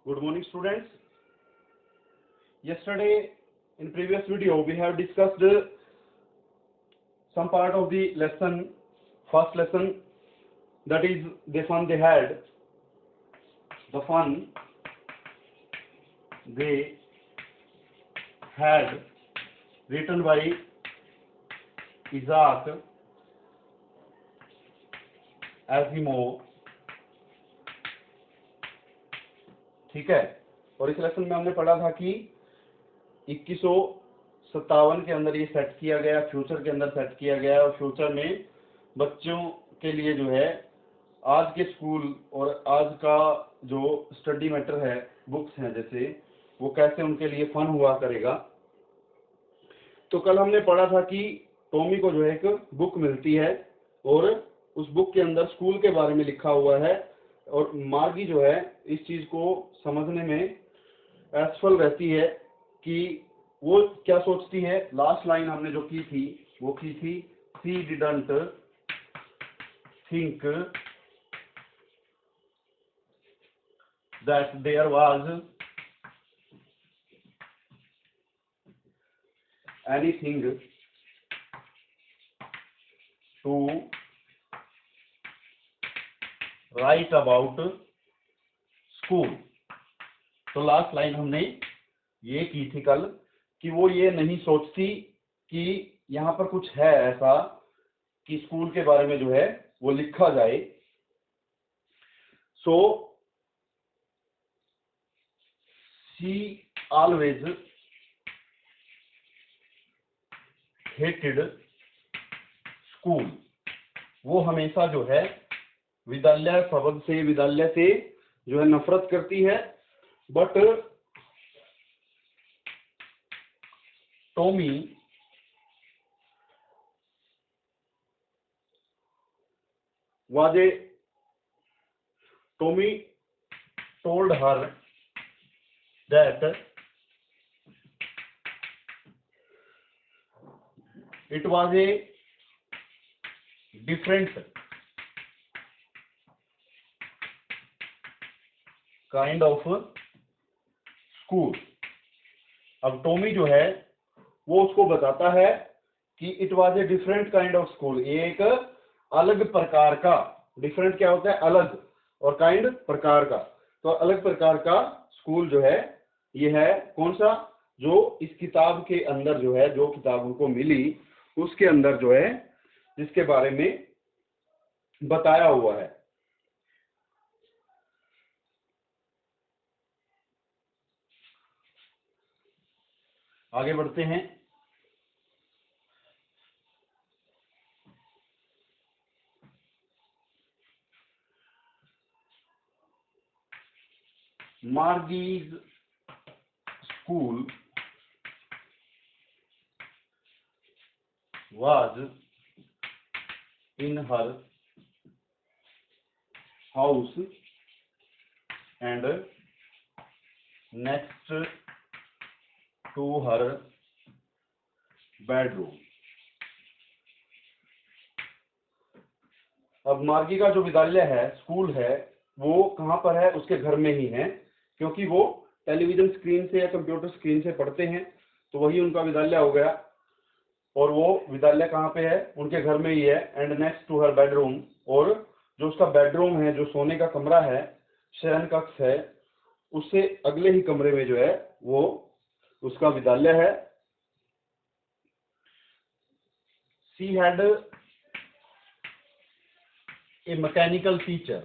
Good morning, students. Yesterday, in previous video, we have discussed some part of the lesson, first lesson, that is the fun they had. The fun they had, written by Isaac Asimov. ठीक है। और इस lesson में हमने पढ़ा था कि 2157 के अंदर ये सेट किया गया, फ्यूचर के अंदर सेट किया गया, और फ्यूचर में बच्चों के लिए जो है आज के स्कूल और आज का जो स्टडी मैटर है, बुक्स हैं जैसे, वो कैसे उनके लिए फन हुआ करेगा। तो कल हमने पढ़ा था कि टॉमी को जो है एक बुक मिलती है और उस बुक के अंदर स्कूल के बारे में लिखा हुआ है, और मार्गी जो है इस चीज को समझने में असफल रहती है कि वो क्या सोचती है। लास्ट लाइन हमने जो की थी वो की थी, she didn't think that there was anything to write about school. तो लास्ट लाइन हमने ये की थी कल कि वो ये नहीं सोचती कि यहाँ पर कुछ है ऐसा कि स्कूल के बारे में जो है वो लिखा जाए। So she always hated school. वो हमेशा जो है विद्यालय शब्द से, विद्यालय से जो है नफरत करती है। But Tommy told her that it was a different kind of school. अब टॉमी जो है वो उसको बताता है कि it was a different kind of school, ये एक अलग प्रकार का, डिफरेंट क्या होता है, अलग, और काइंड प्रकार का, तो अलग प्रकार का स्कूल जो है ये है कौन सा, जो इस किताब के अंदर जो है, जो किताब उनको मिली उसके अंदर जो है जिसके बारे में बताया हुआ है। आगे बढ़ते हैं। मार्गीज school was in her house and next to her bedroom। अब मार्गी का जो विद्यालय है, स्कूल है, वो कहाँ पर है, उसके घर में ही है, क्योंकि वो टेलीविजन स्क्रीन से या कंप्यूटर स्क्रीन से पढ़ते हैं, तो वही उनका विद्यालय हो गया। और वो विद्यालय कहाँ पे है, उनके घर में ही है। And next to her bedroom, और जो उसका बेडरूम है, जो सोने का कमरा है, शयन कक्ष है, उससे अगले ही कमरे में जो है वो उसका विद्यालय है। She had a mechanical teacher.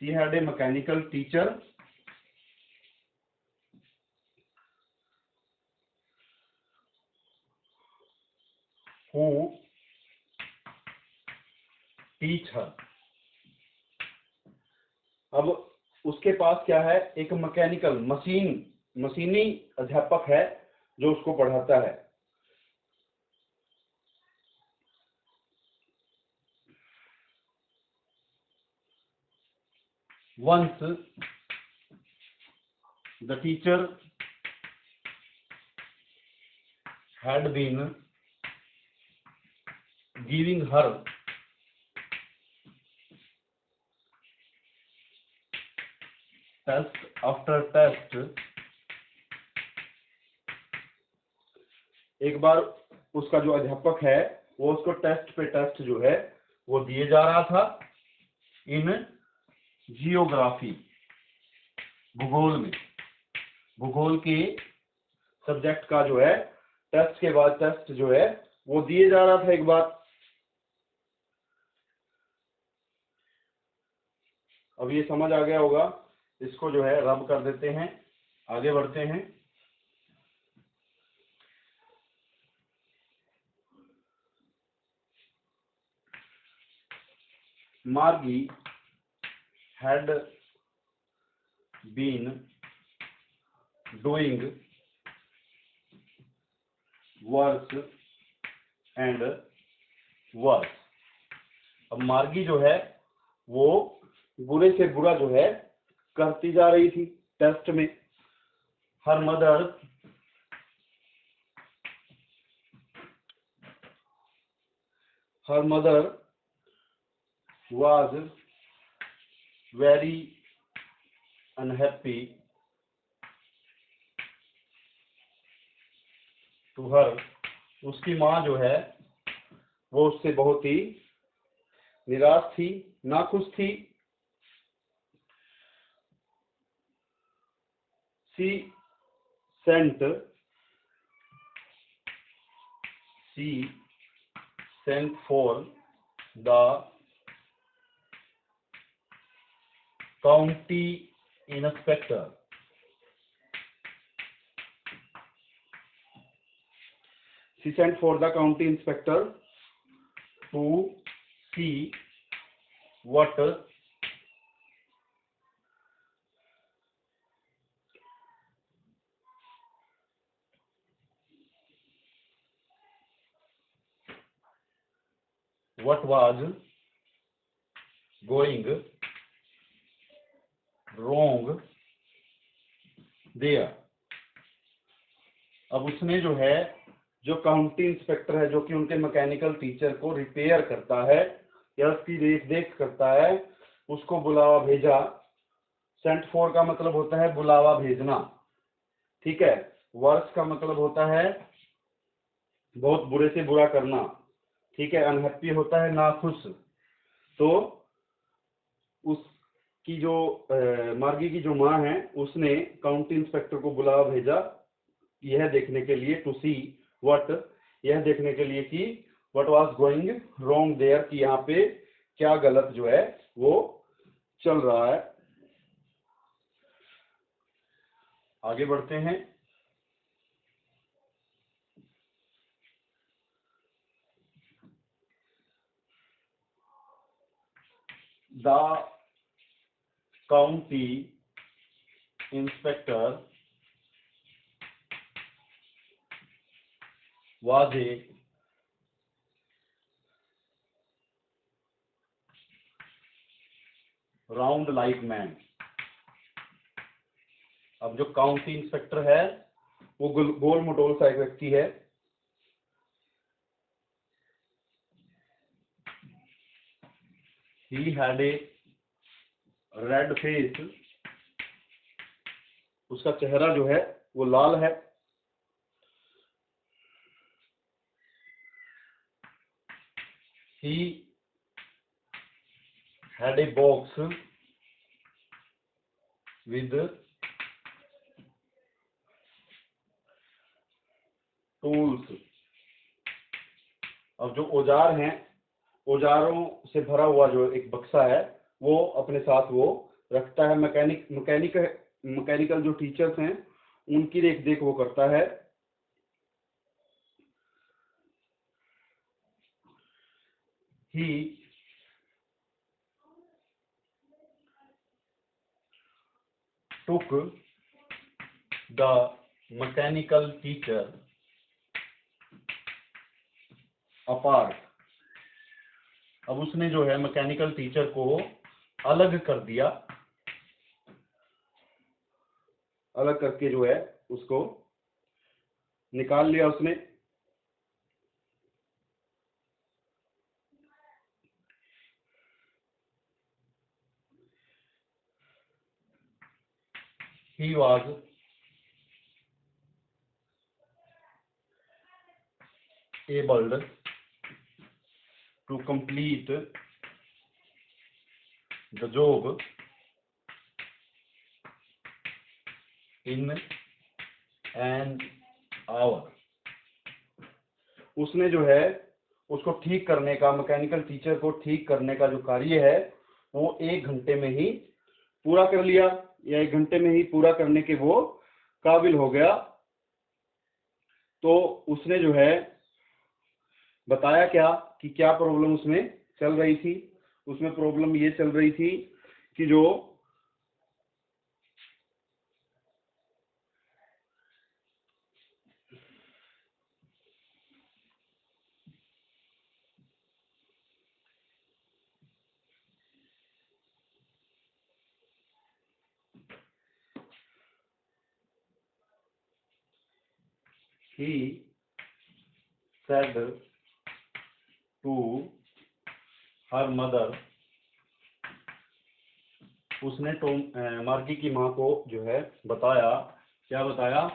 She had a mechanical teacher who teach her। अब उसके पास क्या है, एक मैकेनिकल, मशीनी अध्यापक है जो उसको पढ़ाता है। Once the teacher had been giving her test after test, एक बार उसका जो अध्यापक है वो उसको टेस्ट पे टेस्ट जो है वो दिए जा रहा था इन जियोग्राफी, भूगोल में, भूगोल के सब्जेक्ट का जो है टेस्ट के बाद टेस्ट जो है वो दिए जा रहा था एक बार। अब ये समझ आ गया होगा, इसको जो है रब कर देते हैं, आगे बढ़ते हैं। मार्गी had been doing worse and worse। अब मार्गी जो है वो बुरे से बुरा जो है करती जा रही थी टेस्ट में। Her mother was very unhappy to her। उसकी माँ जो है वो उससे बहुत ही निराश थी, नाखुश थी। she sent for the county inspector। She sent for the county inspector to see what was going wrong there। अब उसने जो है, जो काउंटी इंस्पेक्टर है, जो कि उनके मैकेनिकल टीचर को रिपेयर करता है या उसकी देख देख करता है, उसको बुलावा भेजा। सेंट फॉर का मतलब होता है बुलावा भेजना, ठीक है। वर्स का मतलब होता है बहुत बुरे से बुरा करना, ठीक है। अनहैप्पी होता है नाखुश। तो उसकी जो मार्गी की जो माँ है उसने काउंटी इंस्पेक्टर को बुलावा भेजा यह देखने के लिए, टू सी व्हाट, यह देखने के लिए कि what was going wrong there, कि यहाँ पे क्या गलत जो है वो चल रहा है। आगे बढ़ते हैं। The county inspector was a round like man। अब जो काउंटी इंस्पेक्टर है वो गोल मटोल सा एक व्यक्ति है। he had a red face, उसका चेहरा जो है वो लाल है। he had a box with tools। अब जो औजार हैं, औजारों से भरा हुआ जो एक बक्सा है वो अपने साथ वो रखता है। मैकेनिकल जो टीचर्स हैं उनकी देख देख वो करता है। ही took the mechanical teacher apart। अब उसने जो है मैकेनिकल टीचर को अलग कर दिया, अलग करके जो है उसको निकाल लिया उसने। he was able to complete the job in an hour. उसने जो है उसको ठीक करने का, मैकेनिकल टीचर को ठीक करने का जो कार्य है वो 1 घंटे में ही पूरा कर लिया, या 1 घंटे में ही पूरा करने के वो काबिल हो गया। तो उसने जो है बताया क्या कि क्या प्रॉब्लम उसमें चल रही थी। उसमें प्रॉब्लम ये चल रही थी कि जो he said to her mother, उसने मार्गी की माँ को जो है बताया, क्या बताया?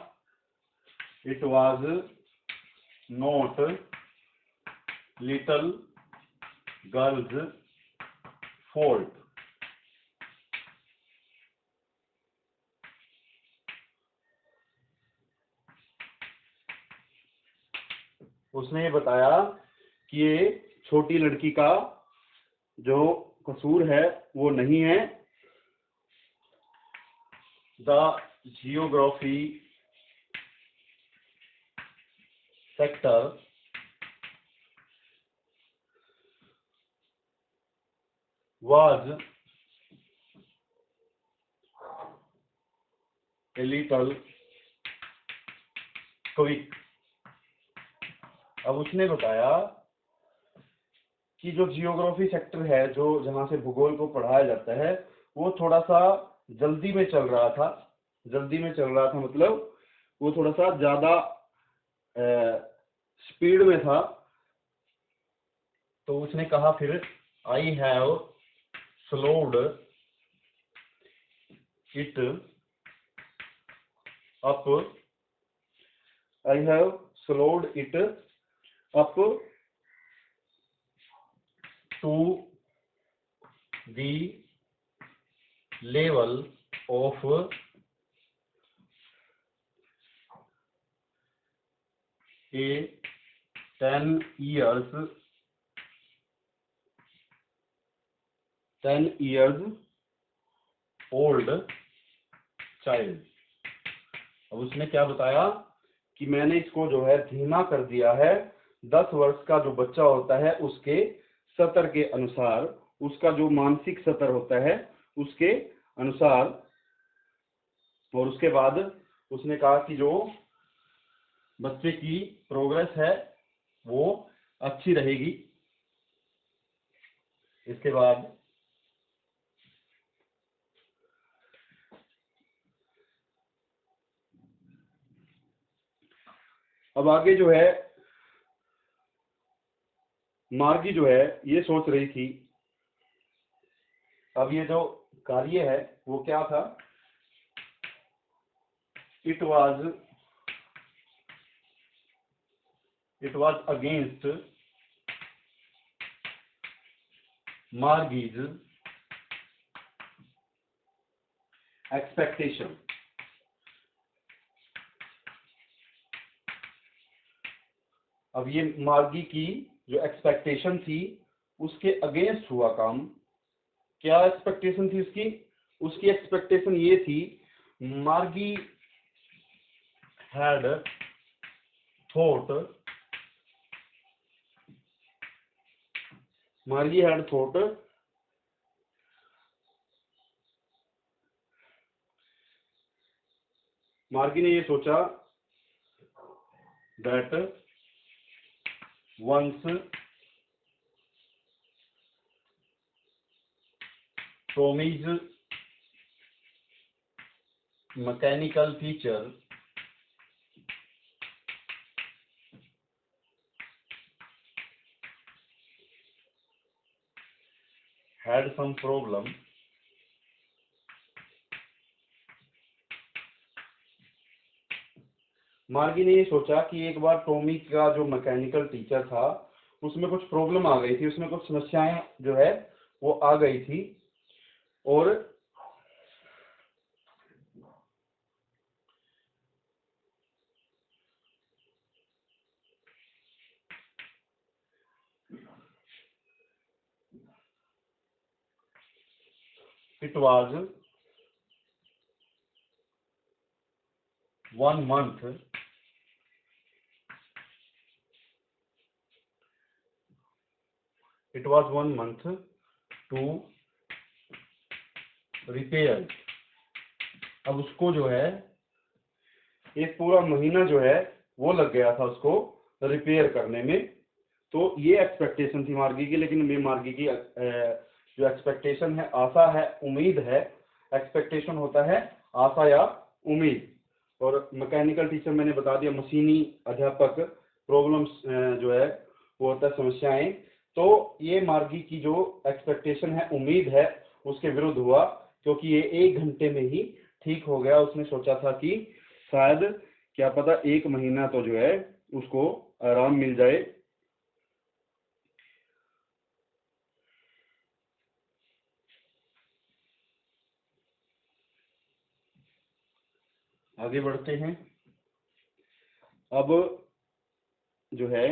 It was not little girls fault. उसने ये बताया कि ये छोटी लड़की का जो कसूर है वो नहीं है। The geography sector was a little quick। अब उसने बताया कि जो जियोग्राफी सेक्टर है, जो जहां से भूगोल को पढ़ाया जाता है, वो थोड़ा सा जल्दी में चल रहा था। जल्दी में चल रहा था मतलब वो थोड़ा सा ज्यादा स्पीड में था। तो उसने कहा फिर, I have slowed it up, I have slowed it up to the level of a 10 years old child। अब उसने क्या बताया कि मैंने इसको जो है धीमा कर दिया है 10 वर्ष का जो बच्चा होता है उसके स्तर के अनुसार, उसका जो मानसिक स्तर होता है उसके अनुसार। और उसके बाद उसने कहा कि जो बच्चे की प्रोग्रेस है वो अच्छी रहेगी। इसके बाद अब आगे जो है मार्गी जो है ये सोच रही थी, अब ये जो कार्य है वो क्या था? It was against Margie's expectation. अब ये मार्गी की जो एक्सपेक्टेशन थी उसके अगेंस्ट हुआ काम। क्या एक्सपेक्टेशन थी उसकी? उसकी एक्सपेक्टेशन ये थी, Margie had thought, Margie had thought Margie ने ये सोचा that once Tommy's mechanical teacher had some problem मार्गी ने ये सोचा कि एक बार टॉमी का जो मैकेनिकल टीचर था उसमें कुछ प्रॉब्लम आ गई थी, उसमें कुछ समस्याएं जो है वो आ गई थी, और it was 1 month to repair. अब उसको जो है एक पूरा महीना जो है वो लग गया था उसको रिपेयर करने में। तो ये एक्सपेक्टेशन थी मार्गी की, लेकिन ये मार्गी की जो एक्सपेक्टेशन है, आशा है, उम्मीद है। एक्सपेक्टेशन होता है आशा या उम्मीद, और मैकेनिकल टीचर मैंने बता दिया, मशीनी अध्यापक, प्रॉब्लम्स जो है वो होता है समस्याएं। तो ये मार्गी की जो एक्सपेक्टेशन है, उम्मीद है, उसके विरुद्ध हुआ, क्योंकि ये 1 घंटे में ही ठीक हो गया। उसने सोचा था कि शायद क्या पता 1 महीना तो जो है उसको आराम मिल जाए। आगे बढ़ते हैं। अब जो है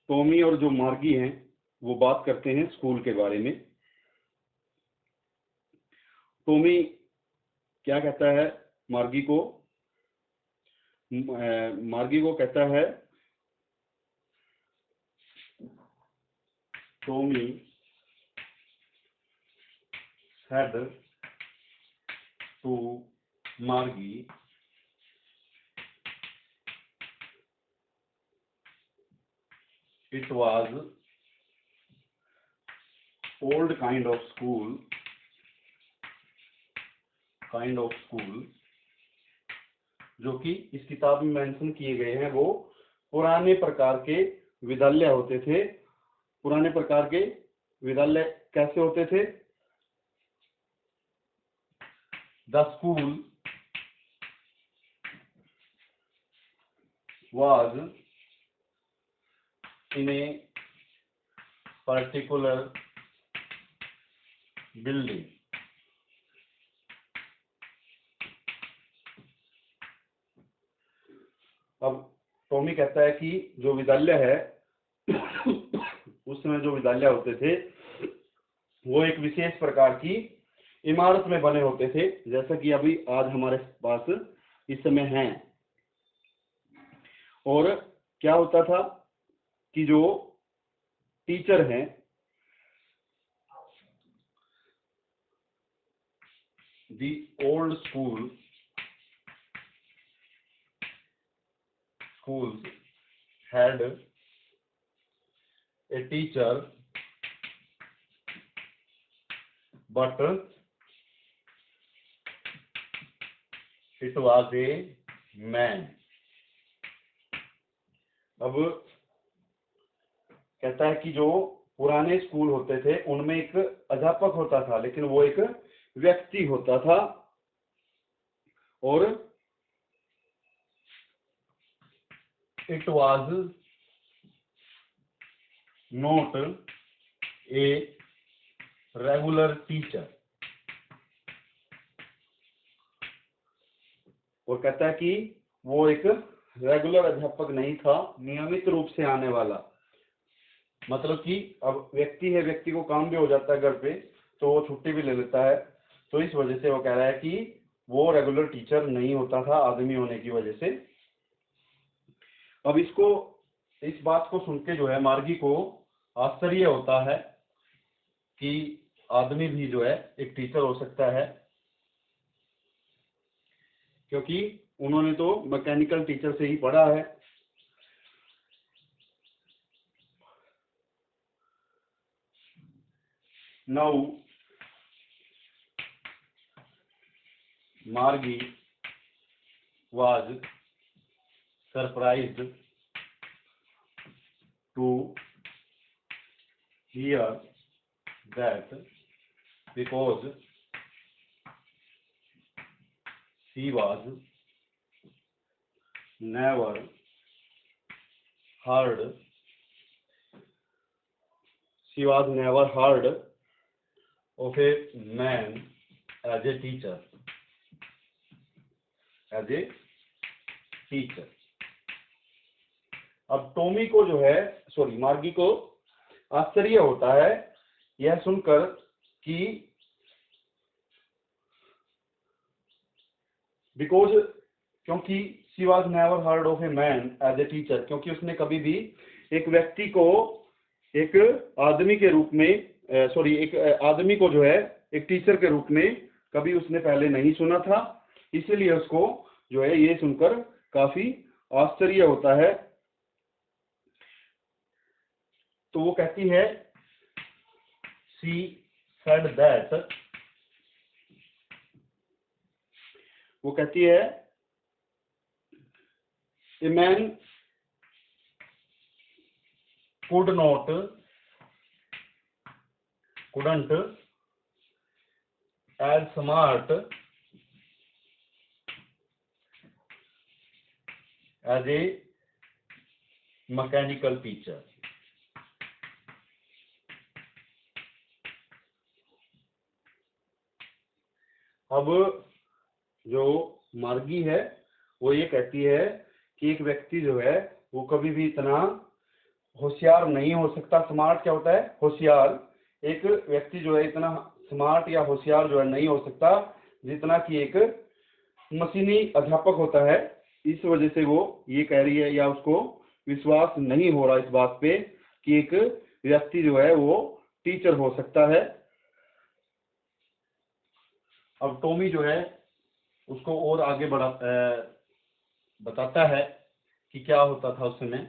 टॉमी और जो मार्गी हैं वो बात करते हैं स्कूल के बारे में। टॉमी क्या कहता है मार्गी को? मार्गी को कहता है, Tommy said to Margie, it was old kind of school, जो कि इस किताब में मेंशन किए गए हैं वो पुराने प्रकार के विद्यालय होते थे। पुराने प्रकार के विद्यालय कैसे होते थे? The school was in a particular building। अब टॉमी कहता है कि जो विद्यालय है उस समय जो विद्यालय होते थे वो एक विशेष प्रकार की इमारत में बने होते थे, जैसा कि अभी आज हमारे पास इस समय हैं। और क्या होता था कि जो टीचर हैं, the old schools had a teacher, but it was a man। अब कहता है कि जो पुराने स्कूल होते थे उनमें एक अध्यापक होता था, लेकिन वो एक व्यक्ति होता था, और it was not a regular teacher. और कहता है कि वो एक रेगुलर अध्यापक नहीं था, नियमित रूप से आने वाला। मतलब कि अब व्यक्ति है, व्यक्ति को काम भी हो जाता है घर पे, तो वो छुट्टी भी ले लेता है। तो इस वजह से वो कह रहा है कि वो रेगुलर टीचर नहीं होता था, आदमी होने की वजह से। अब इस बात को सुन के जो है मार्गी को आश्चर्य होता है कि आदमी भी जो है एक टीचर हो सकता है, क्योंकि उन्होंने तो मैकेनिकल टीचर से ही पढ़ा है। नाउ मार्गी was surprised to hear that because she was never heard of a man as a teacher. अब टॉमी को जो है मार्गी को आश्चर्य होता है यह सुनकर कि क्योंकि she was never heard of a man as a teacher, क्योंकि उसने कभी भी एक व्यक्ति को एक आदमी के रूप में एक आदमी को जो है एक टीचर के रूप में कभी उसने पहले नहीं सुना था, इसीलिए उसको जो है ये सुनकर काफी आश्चर्य होता है। तो वो कहती है she said that, वो कहती है a man couldn't as smart as a mechanical teacher। अब जो मार्गी है वो ये कहती है कि एक व्यक्ति जो है वो कभी भी इतना होशियार नहीं हो सकता। स्मार्ट क्या होता है? होशियार। एक व्यक्ति जो है इतना स्मार्ट या होशियार जो है नहीं हो सकता जितना कि एक मशीनी अध्यापक होता है। इस वजह से वो ये कह रही है या उसको विश्वास नहीं हो रहा इस बात पे कि एक व्यक्ति जो है वो टीचर हो सकता है। अब टॉमी जो है उसको और आगे बताता है कि क्या होता था उस समय।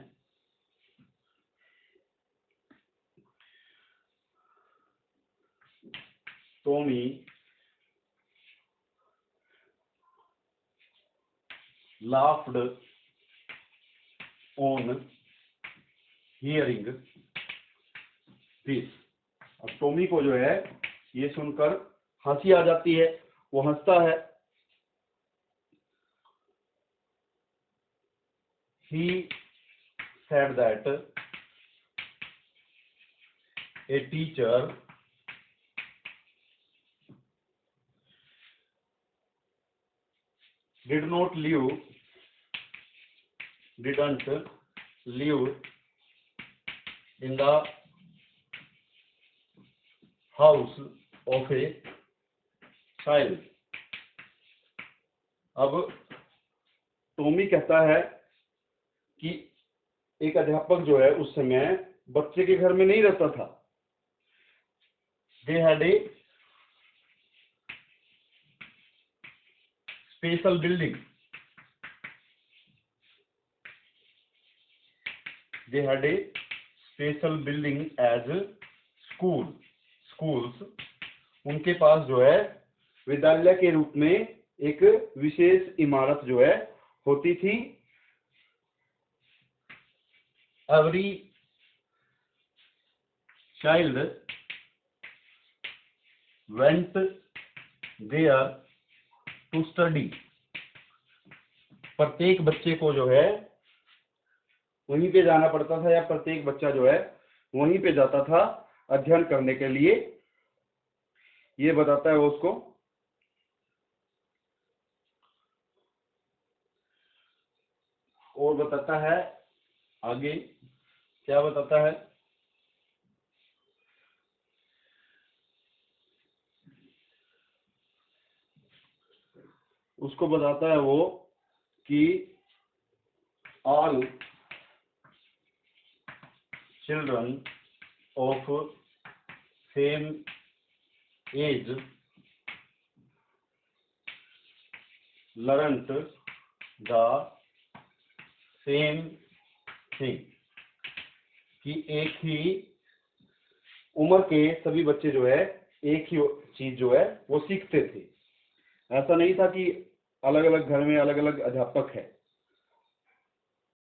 Tommy laughed on hearing this। अब टॉमी को जो है ये सुनकर हंसी आ जाती है, वो हंसता है। He said that a teacher didn't live in the house of a child। अब टॉमी कहता है कि एक अध्यापक जो है उस समय बच्चे के घर में नहीं रहता था। They had a special building। They had a special building as schools। उनके पास जो है विद्यालय के रूप में एक विशेष इमारत जो है होती थी। Every child went there to study। प्रत्येक बच्चे को जो है वहीं पे जाना पड़ता था या प्रत्येक बच्चा जो है वहीं पे जाता था अध्ययन करने के लिए। ये बताता है वो उसको। और बताता है आगे क्या बताता है। उसको बताता है वो कि all children of same age learnt the same thing। कि एक ही उम्र के सभी बच्चे जो है एक ही चीज जो है वो सीखते थे। ऐसा नहीं था कि अलग अलग घर में अलग अलग अध्यापक है।